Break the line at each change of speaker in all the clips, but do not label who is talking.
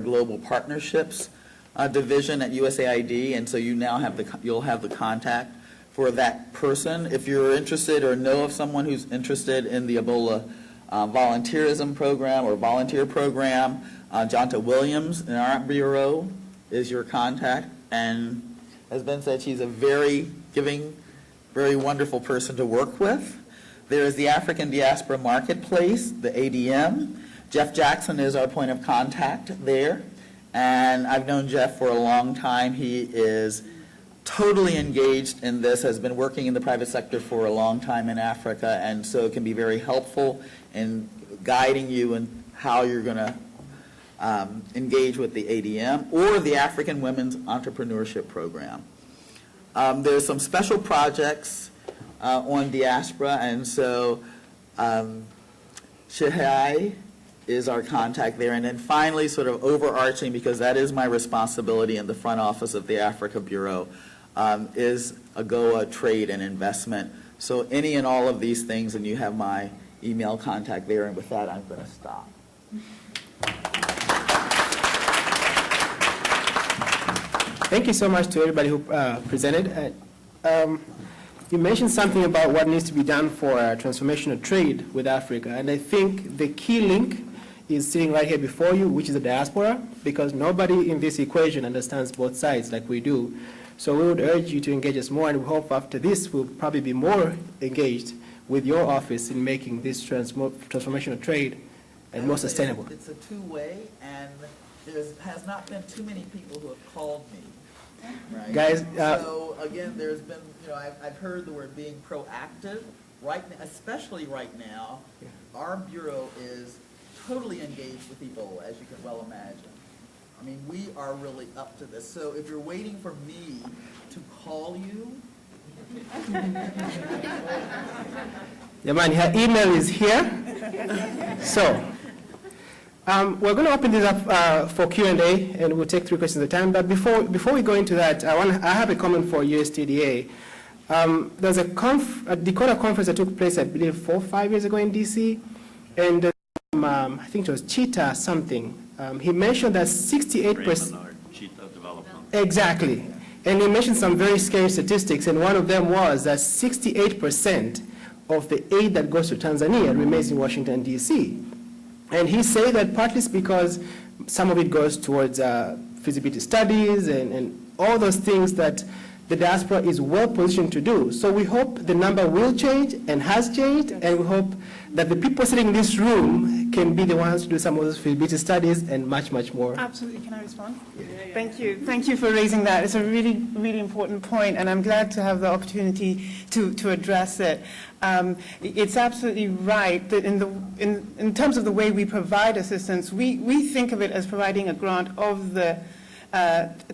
Global Partnerships division at USAID, and so you now have you'll have the contact for that person. If you're interested or know of someone who's interested in the Ebola volunteerism program or volunteer program, Jonta Williams in our bureau is your contact, and as Ben said, she's a very giving, very wonderful person to work with. There is the African Diaspora Marketplace, the ADM. Jeff Jackson is our point of contact there, and I've known Jeff for a long time. He is totally engaged in this, has been working in the private sector for a long time in Africa, and so it can be very helpful in guiding you in how you're going to engage with the ADM or the African Women's Entrepreneurship Program. There's some special projects on diaspora, and so Shahai is our contact there. And then finally, sort of overarching, because that is my responsibility in the front office of the Africa Bureau, is AGOA Trade and Investment. So any and all of these things, and you have my email contact there, and with that, I'm going to stop.
Thank you so much to everybody who presented. You mentioned something about what needs to be done for transformational trade with Africa, and I think the key link is sitting right here before you, which is the diaspora, because nobody in this equation understands both sides like we do. So we would urge you to engage us more, and we hope after this we'll probably be more engaged with your office in making this transformational trade and more sustainable.
It's a two-way, and there has not been too many people who have called me. Right?
Guys,
so again, there's been, I've heard the word being proactive, especially right now. Yeah. Our bureau is totally engaged with Ebola, as you can well imagine. I mean, we are really up to this. So if you're waiting for me to call you,
yeah, man, her email is here. So we're going to open this up for Q&A, and we'll take 3 questions at a time. But before we go into that, I have a comment for USTDA. There's a Dakota conference that took place, I believe, 4 or 5 years ago in D.C., and I think it was Cheetah something. He mentioned that 68%.
Cheetah Development.
Exactly. And he mentioned some very scary statistics, and one of them was that 68% of the aid that goes to Tanzania remains in Washington, D.C. And he said that partly it's because some of it goes towards feasibility studies and all those things that the diaspora is well positioned to do. So we hope the number will change and has changed, and we hope that the people sitting in this room can be the ones to do some of those feasibility studies and much, much more.
Absolutely. Can I respond? Yeah. Thank you. Thank you for raising that. It's a really, really important point, and I'm glad to have the opportunity to address it. It's absolutely right that in terms of the way we provide assistance, we think of it as providing a grant of the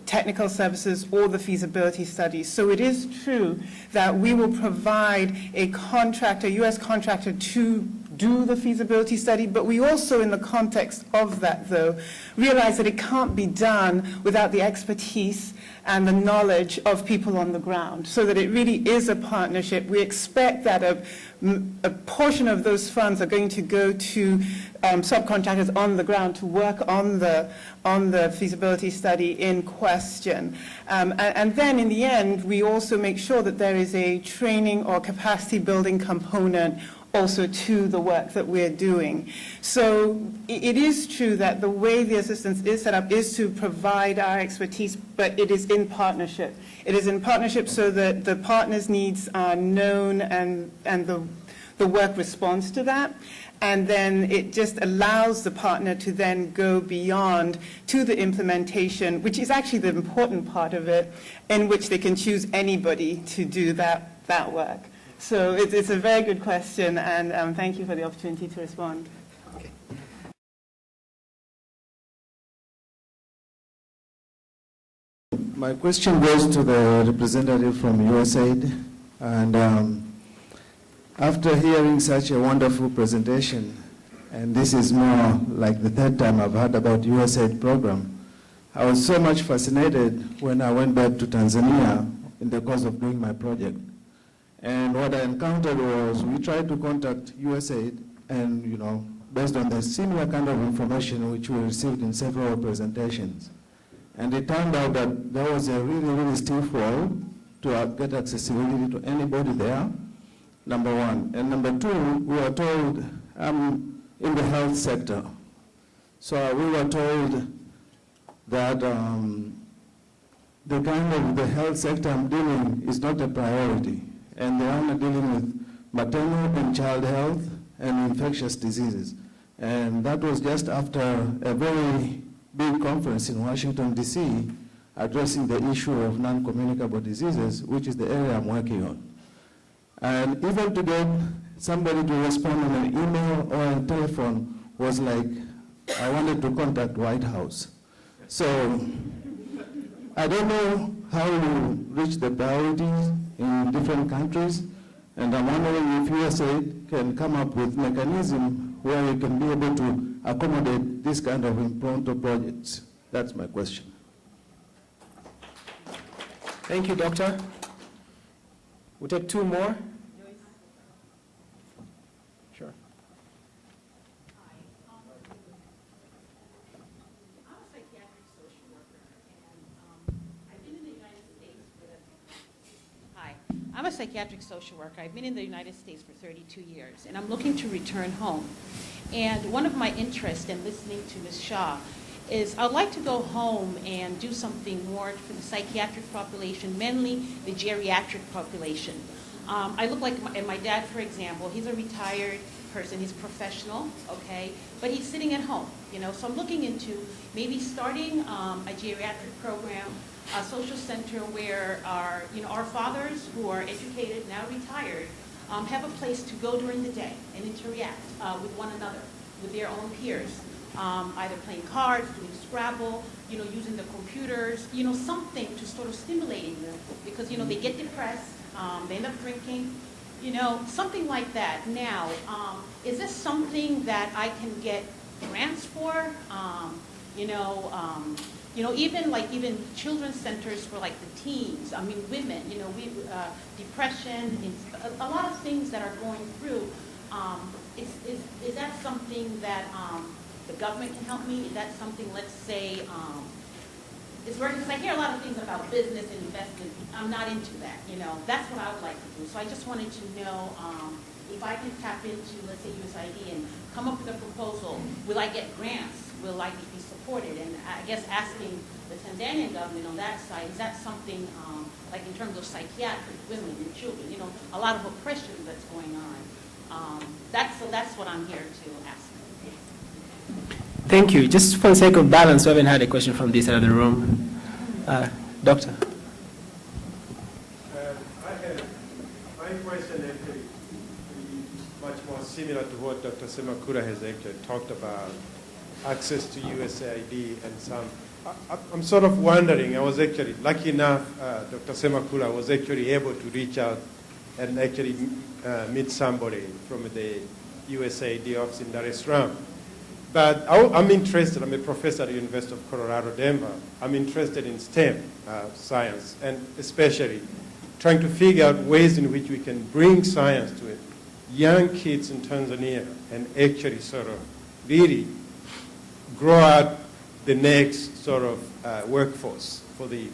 technical services or the feasibility studies. So it is true that we will provide a contractor, U.S. contractor, to do the feasibility study, but we also, in the context of that, though, realize that it can't be done without the expertise and the knowledge of people on the ground, so that it really is a partnership. We expect that a portion of those funds are going to go to subcontractors on the ground to work on the feasibility study in question. And then in the end, we also make sure that there is a training or capacity building component also to the work that we're doing. So it is true that the way the assistance is set up is to provide our expertise, but it is in partnership. It is in partnership so that the partner's needs are known and the work responds to that. And then it just allows the partner to then go beyond to the implementation, which is actually the important part of it, in which they can choose anybody to do that work. So it's a very good question, and thank you for the opportunity to respond.
Okay.
My question goes to the representative from USAID, and after hearing such a wonderful presentation, and this is more like the 3rd time I've heard about USAID program, I was so much fascinated when I went back to Tanzania in the course of doing my project. And what I encountered was we tried to contact USAID, and based on the similar kind of information which we received in several presentations. And it turned out that there was a really, really stiff wall to get accessibility to anybody there, number one. And number two, we were told, in the health sector. So we were told that the health sector I'm dealing is not a priority. And they're only dealing with maternal and child health and infectious diseases. And that was just after a very big conference in Washington, D.C., addressing the issue of non-communicable diseases, which is the area I'm working on. And even to get somebody to respond on an email or a telephone was like, I wanted to contact White House. So I don't know how you reach the priorities in different countries, and I'm wondering if USAID can come up with mechanism where you can be able to accommodate this kind of impromptu projects. That's my question.
Thank you, Doctor. We'll take two more. Sure.
I'm a psychiatric social worker. I've been in the United States for 32 years, and I'm looking to return home. And one of my interests in listening to Ms. Shaw is I'd like to go home and do something more for the psychiatric population, mainly the geriatric population. I look like my dad, for example. He's a retired person. He's professional, okay? But he's sitting at home, you know? So I'm looking into maybe starting a geriatric program, a social center where our fathers who are educated, now retired, have a place to go during the day and interact with one another, with their own peers, either playing cards, doing Scrabble, using the computers, something to sort of stimulating them, because, they get depressed, they end up drinking, something like that. Now, is this something that I can get grants for? Even children's centers for like the teens, women, depression, a lot of things that are going through. Is that something that the government can help me? Is that something, let's say, it's working, because I hear a lot of things about business and investment. I'm not into that, That's what I would like to do. So I just wanted to know if I can tap into, let's say, USAID and come up with a proposal. Will I get grants? Will I be supported? And I guess asking the Tanzanian government on that side, is that something, like in terms of psychiatric, women and children, a lot of oppression that's going on. That's what I'm here to ask.
Thank you. Just for the sake of balance, we haven't had a question from this side of the room. Doctor.
My question actually is much more similar to what Dr. Semakura has actually talked about, access to USAID and some. I'm sort of wondering, I was actually lucky enough, Dr. Semakura was actually able to reach out and actually meet somebody from the USAID office in Dar es Salaam. But I'm interested, I'm a professor at the University of Colorado, Denver. I'm interested in STEM science, and especially trying to figure out ways in which we can bring science to young kids in Tanzania and actually sort of really grow out the next sort of workforce for the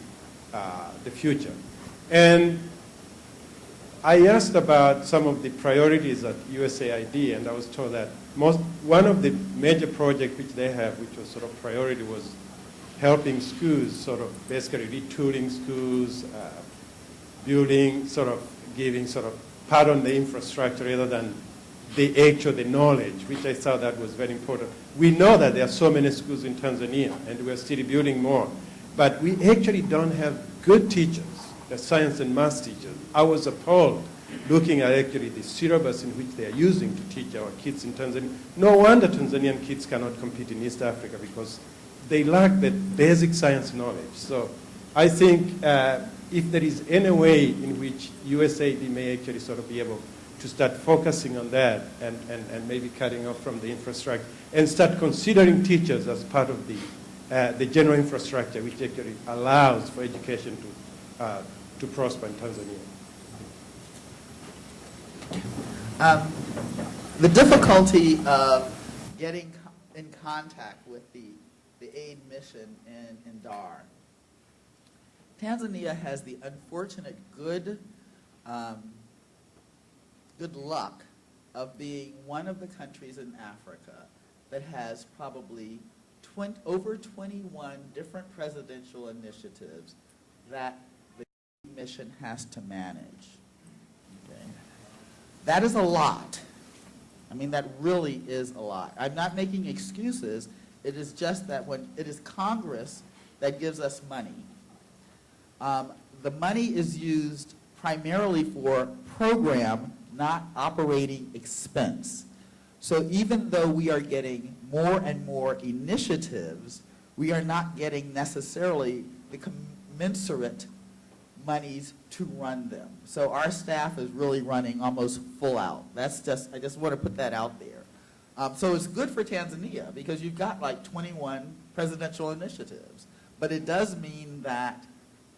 future. And I asked about some of the priorities at USAID, and I was told that one of the major projects which they have, which was sort of priority, was helping schools, sort of basically retooling schools, building, sort of giving sort of part on the infrastructure rather than the knowledge, which I thought that was very important. We know that there are so many schools in Tanzania, and we're still building more, but we actually don't have good teachers, the science and math teachers. I was appalled looking at actually the syllabus in which they are using to teach our kids in Tanzania. No wonder Tanzanian kids cannot compete in East Africa, because they lack the basic science knowledge. So I think if there is any way in which USAID may actually sort of be able to start focusing on that and maybe cutting off from the infrastructure and start considering teachers as part of the general infrastructure, which actually allows for education to prosper in Tanzania.
The difficulty getting in contact with the aid mission in Dar. Tanzania has the unfortunate good luck of being one of the countries in Africa that has probably over 21 different presidential initiatives that the mission has to manage. Okay? That is a lot. I mean, that really is a lot. I'm not making excuses. It is just that when it is Congress that gives us money, the money is used primarily for program, not operating expense. So even though we are getting more and more initiatives, we are not getting necessarily the commensurate monies to run them. So our staff is really running almost full out. I just want to put that out there. So it's good for Tanzania because you've got like 21 presidential initiatives. But it does mean that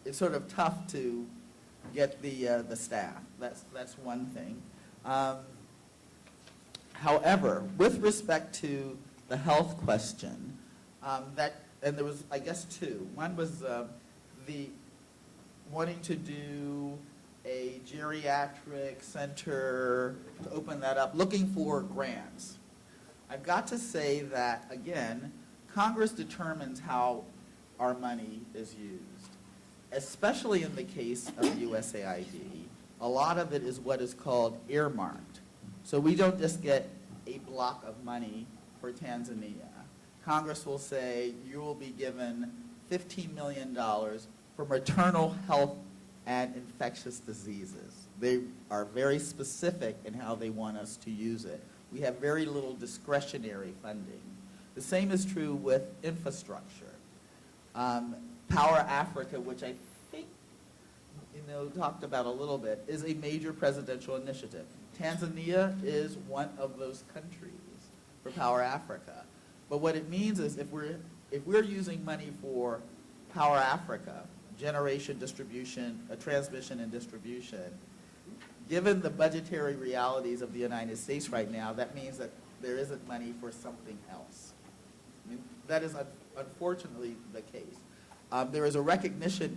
it's sort of tough to get the staff. That's one thing. However, with respect to the health question, and there was, I guess, two. One was the wanting to do a geriatric center, to open that up, looking for grants. I've got to say that, again, Congress determines how our money is used, especially in the case of USAID. A lot of it is what is called earmarked. So we don't just get a block of money for Tanzania. Congress will say you will be given $15 million for maternal health and infectious diseases. They are very specific in how they want us to use it. We have very little discretionary funding. The same is true with infrastructure. Power Africa, which I think talked about a little bit, is a major presidential initiative. Tanzania is one of those countries for Power Africa. But what it means is if we're using money for Power Africa, generation, distribution, transmission and distribution, given the budgetary realities of the United States right now, that means that there isn't money for something else. I mean, that is unfortunately the case. There is a recognition,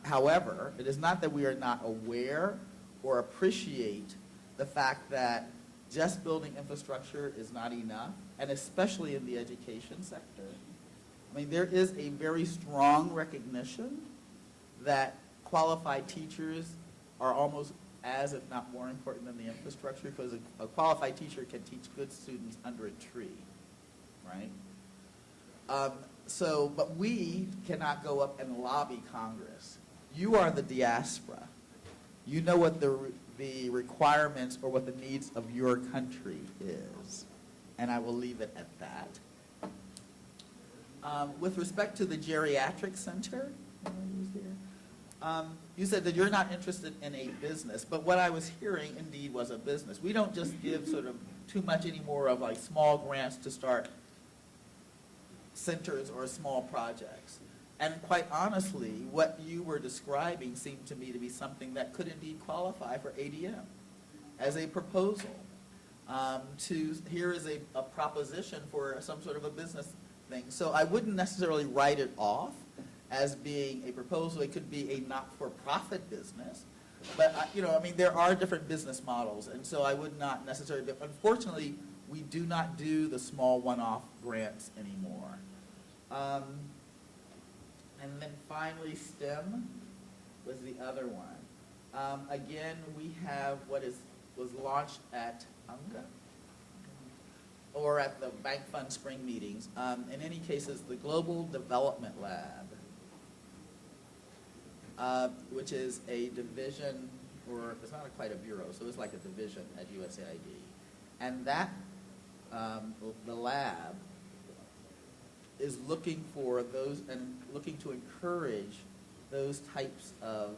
however, it is not that we are not aware or appreciate the fact that just building infrastructure is not enough, and especially in the education sector. I mean, there is a very strong recognition that qualified teachers are almost as, if not more important than the infrastructure, because a qualified teacher can teach good students under a tree, right? But we cannot go up and lobby Congress. You are the diaspora. You know what the requirements or what the needs of your country is. And I will leave it at that. With respect to the geriatric center, you said that you're not interested in a business, but what I was hearing indeed was a business. We don't just give sort of too much anymore of like small grants to start centers or small projects. And quite honestly, what you were describing seemed to me to be something that could indeed qualify for ADM as a proposal. Here is a proposition for some sort of a business thing. So I wouldn't necessarily write it off as being a proposal. It could be a not-for-profit business. But, I mean, there are different business models, and so I would not necessarily, but unfortunately, we do not do the small one-off grants anymore. And then finally, STEM was the other one. Again, we have what was launched at UNGA or at the Bank Fund Spring meetings. In any cases, the Global Development Lab, which is a division, or it's not quite a bureau, so it's like a division at USAID. And that, the lab, is looking for those and looking to encourage those types of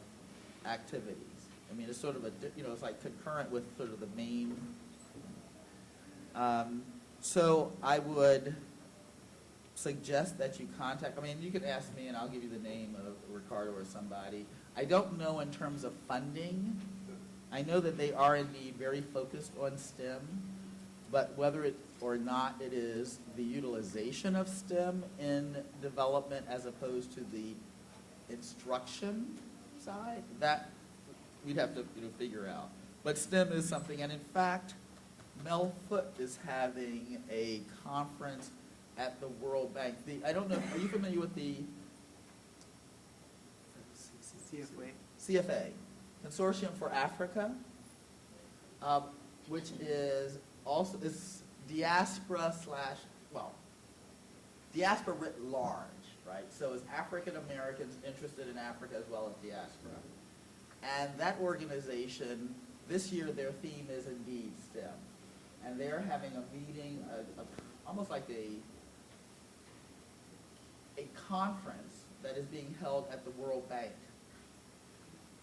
activities. I mean, it's sort of it's like concurrent with sort of the main. So I would suggest that you contact, I mean, you can ask me and I'll give you the name of Ricardo or somebody. I don't know in terms of funding. I know that they are indeed very focused on STEM, but whether it or not it is the utilization of STEM in development as opposed to the instruction side, that we'd have to figure out. But STEM is something, and in fact, Mel Foote is having a conference at the World Bank. I don't know, are you familiar with the CFA, Consortium for Africa, which is also, is diaspora writ large, right? So is African Americans interested in Africa as well as diaspora. And that organization, this year their theme is indeed STEM. And they're having a meeting, almost like a conference that is being held at the World Bank.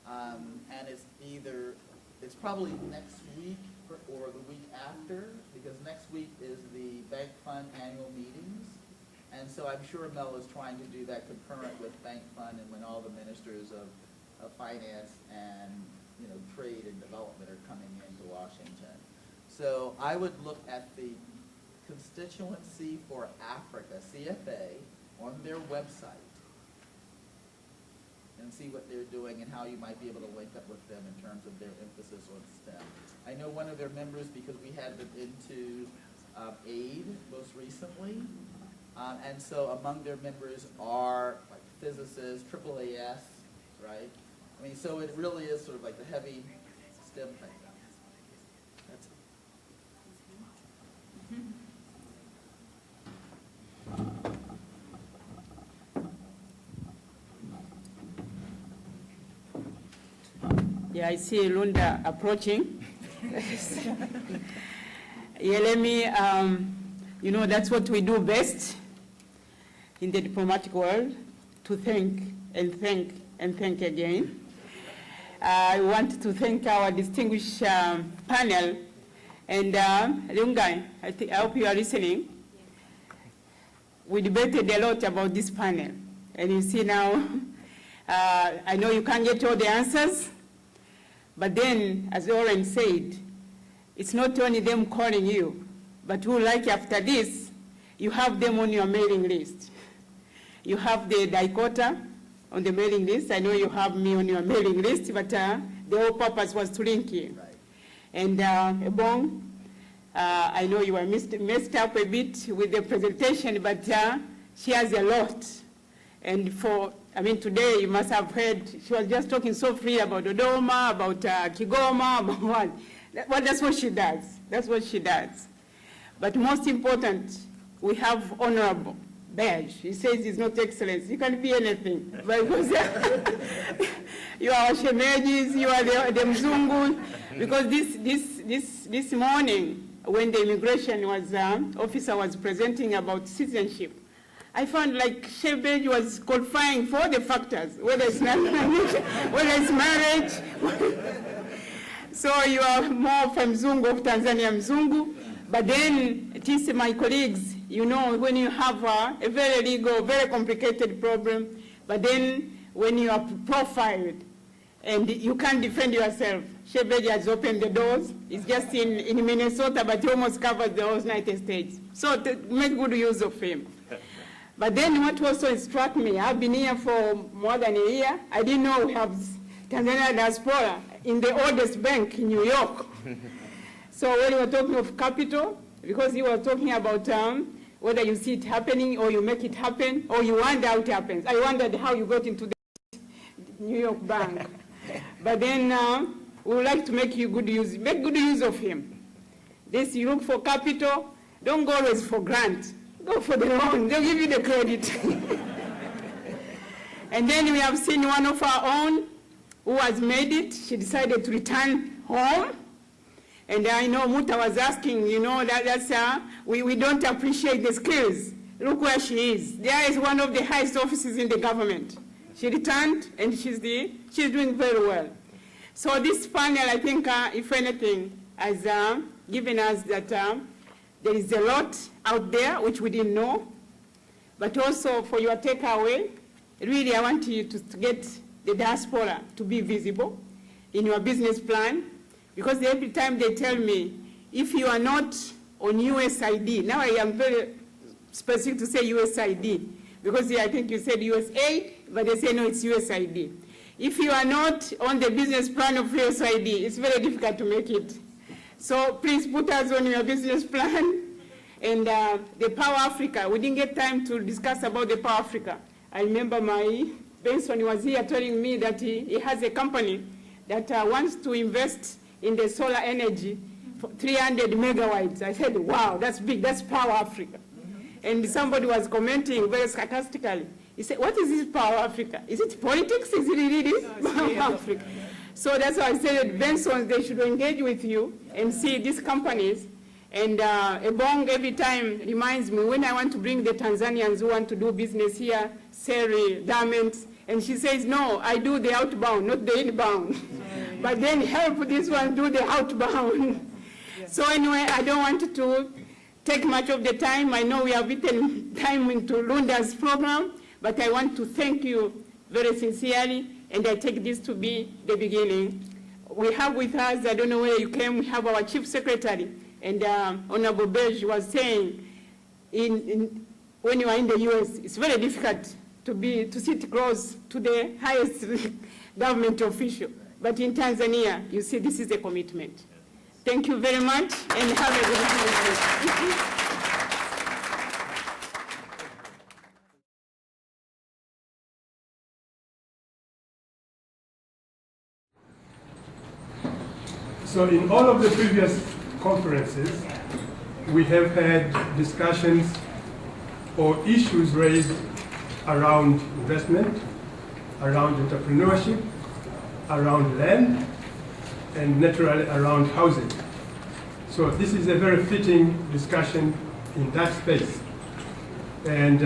And it's probably next week or the week after, because next week is the Bank Fund annual meetings. And so I'm sure Mel is trying to do that concurrent with Bank Fund and when all the ministers of finance and trade and development are coming into Washington. So I would look at the constituency for Africa, CFA, on their website and see what they're doing and how you might be able to link up with them in terms of their emphasis on STEM. I know one of their members, because we had them into aid most recently, and so among their members are like physicists, AAAS, right? I mean, so it really is sort of like the heavy STEM thing. That's it.
Yeah, I see Lunda approaching. Yeah, let me, that's what we do best in the diplomatic world, to thank and thank and thank again. I want to thank our distinguished panel. And Lungai, I hope you are listening. We debated a lot about this panel. And you see now, I know you can't get all the answers. But then, as Oren said, it's not only them calling you, but who like after this, you have them on your mailing list. You have the Dakota on the mailing list. I know you have me on your mailing list, but the whole purpose was to link you.
Right.
And Ebong, I know you were messed up a bit with the presentation, but she has a lot. And today you must have heard, she was just talking so free about Dodoma, about Kigoma, about what. Well, that's what she does. That's what she does. But most important, we have honorable badge. He says it's not excellence. You can be anything. Because you are Shemejis, you are the Mzungu. Because this morning, when the immigration officer was presenting about citizenship, I found like Shebeji was qualifying for the factors, whether it's whether it's marriage. So you are more from Mzungu, of Tanzania Mzungu. But then, it is my colleagues, when you have a very legal, very complicated problem, but then when you are profiled and you can't defend yourself, Shebeji has opened the doors. It's just in Minnesota, but he almost covers the whole United States. So to make good use of him. But then what also struck me, I've been here for more than a year. I didn't know we have Tanzania diaspora in the oldest bank in New York. So when we were talking of capital, because you were talking about whether you see it happening or you make it happen or you wonder how it happens. I wondered how you got into the New York bank. But then we would like to make good use of him. This, you look for capital, don't go always for grant. Go for the loan, they'll give you the credit. And then we have seen one of our own who has made it. She decided to return home. And I know Muta was asking, we don't appreciate the skills. Look where she is. There is one of the highest offices in the government. She returned, and she's doing very well. So this panel, I think, if anything, has given us that there is a lot out there which we didn't know. But also for your takeaway, really I want you to get the diaspora to be visible in your business plan, because every time they tell me, if you are not on USID. Now I am very specific to say USID, because I think you said USAID, but they say no, it's USID. If you are not on the business plan of USID, it's very difficult to make it. So please put us on your business plan. And the Power Africa, we didn't get time to discuss about the Power Africa. I remember my Benson was here telling me that he has a company that wants to invest in the solar energy for 300 megawatts. I said, wow, that's big, that's Power Africa. And somebody was commenting very sarcastically. He said, what is this Power Africa? Is it politics? Is it really Power Africa? So that's why I said, Benson, they should engage with you and see these companies. And Ebong every time reminds me when I want to bring the Tanzanians who want to do business here, Seri, garments, and she says, no, I do the outbound, not the inbound. But then help this one do the outbound. So anyway, I don't want to take much of the time. I know we have eaten time into Lunda's program, but I want to thank you very sincerely, and I take this to be the beginning. We have with us, I don't know where you came, we have our Chief Secretary, and Honorable Beige was saying, when you are in the US, it's very difficult to sit close to the highest government official. But in Tanzania, you see, this is a commitment. Thank you very much, and have a good evening.
So in all of the previous conferences, we have had discussions or issues raised around investment, around entrepreneurship, around land, and naturally around housing. So this is a very fitting discussion in that space. And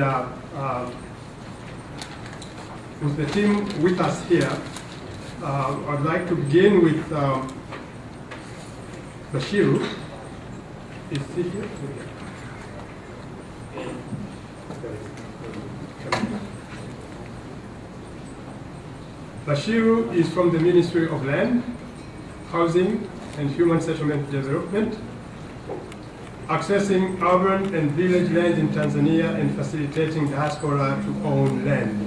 with the team with us here, I'd like to begin with Bashiru. Is he here? Bashiru is from the Ministry of Land, Housing and Human Settlement Development, accessing urban and village land in Tanzania and facilitating diaspora to own land.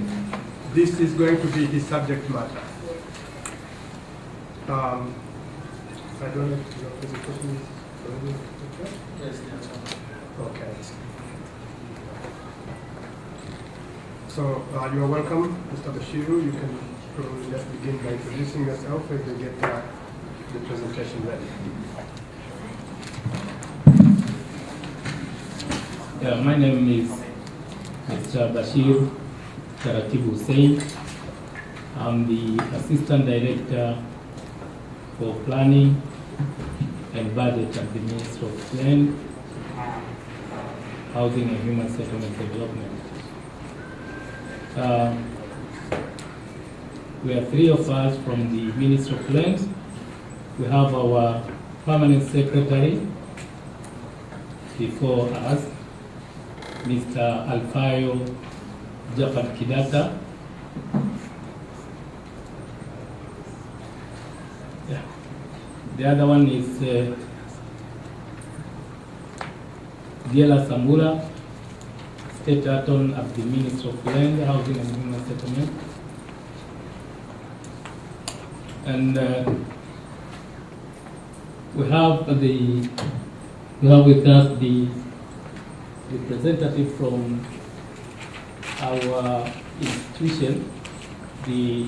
This is going to be his subject matter. I don't know if your presentation is already okay?
Yes, yes.
Okay. So you are welcome, Mr. Bashiru. You can probably just begin by introducing yourself as we get the presentation ready.
Yeah, my name is Mr. Bashir Taratibu Hussein. I'm the Assistant Director for Planning and Budget at the Ministry of Land, Housing and Human Settlement Development. We are three of us from the Ministry of Land. We have our Permanent Secretary before us, Mr. Alfayo Jafar Kidata. Yeah. The other one is Diela Sambula, State Attorney of the Ministry of Land, Housing and Human Settlement. And we have with us the representative from our institution, the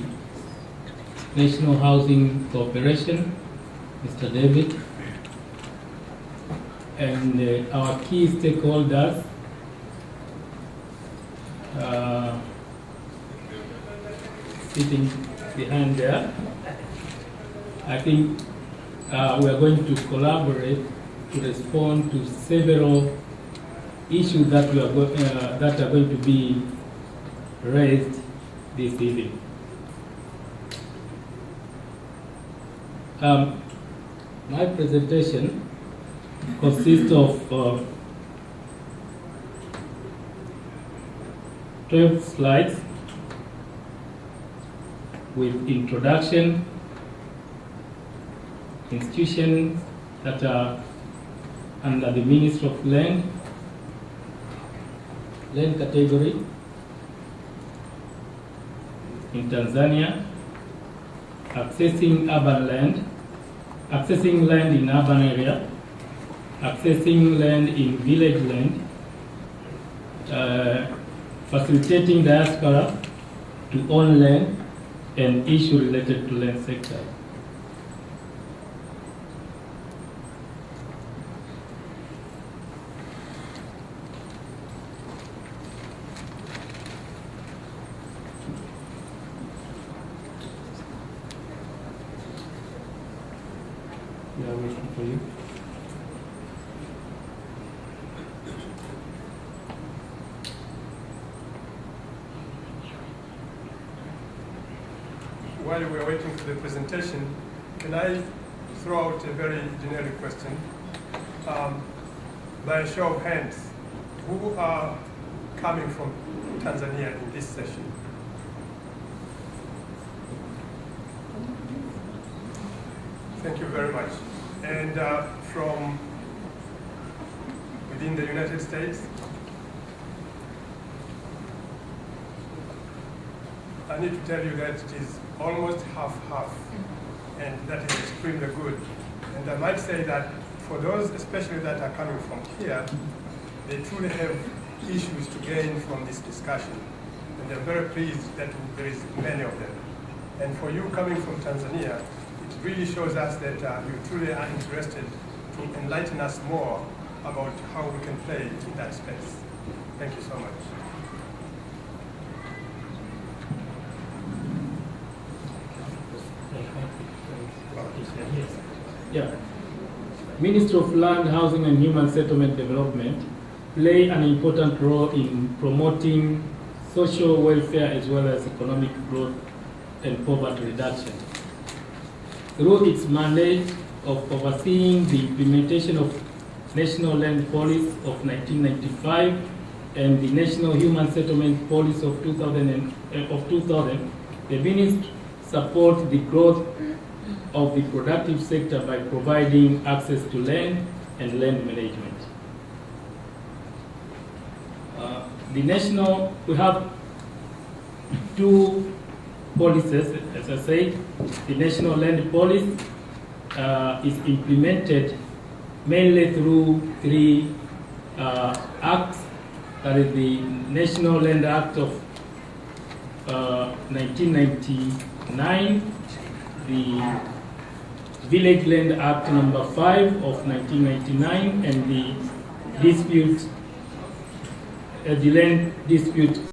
National Housing Corporation, Mr. David, and our key stakeholders, sitting behind there. I think we are going to collaborate to respond to several issues that that are going to be raised this evening. My presentation consists of 12 slides with introduction, institutions that are under the Ministry of Land category in Tanzania, accessing urban land, accessing land in urban area, accessing land in village land, facilitating diaspora to own land, and issue related to land sector. We are waiting for you.
While we are waiting for the presentation, can I throw out a very generic question? By a show of hands, who are coming from Tanzania in this session? Thank you very much. And from within the United States? I need to tell you that it is almost half-half, and that is extremely good. And I might say that for those, especially that are coming from here, they truly have issues to gain from this discussion. And they're very pleased that there is many of them. And for you coming from Tanzania, it really shows us that you truly are interested to enlighten us more about how we can play in that space. Thank you so much.
Yeah. Ministry of Land, Housing and Human Settlement Development play an important role in promoting social welfare as well as economic growth and poverty reduction. Through its mandate of overseeing the implementation of National Land Policy of 1995 and the National Human Settlement Policy of 2000, the ministry supports the growth of the productive sector by providing access to land and land management. We have two policies, as I said. The National Land Policy is implemented mainly through three acts. That is the National Land Act of 1999, the Village Land Act number 5 of 1999, and the Land Dispute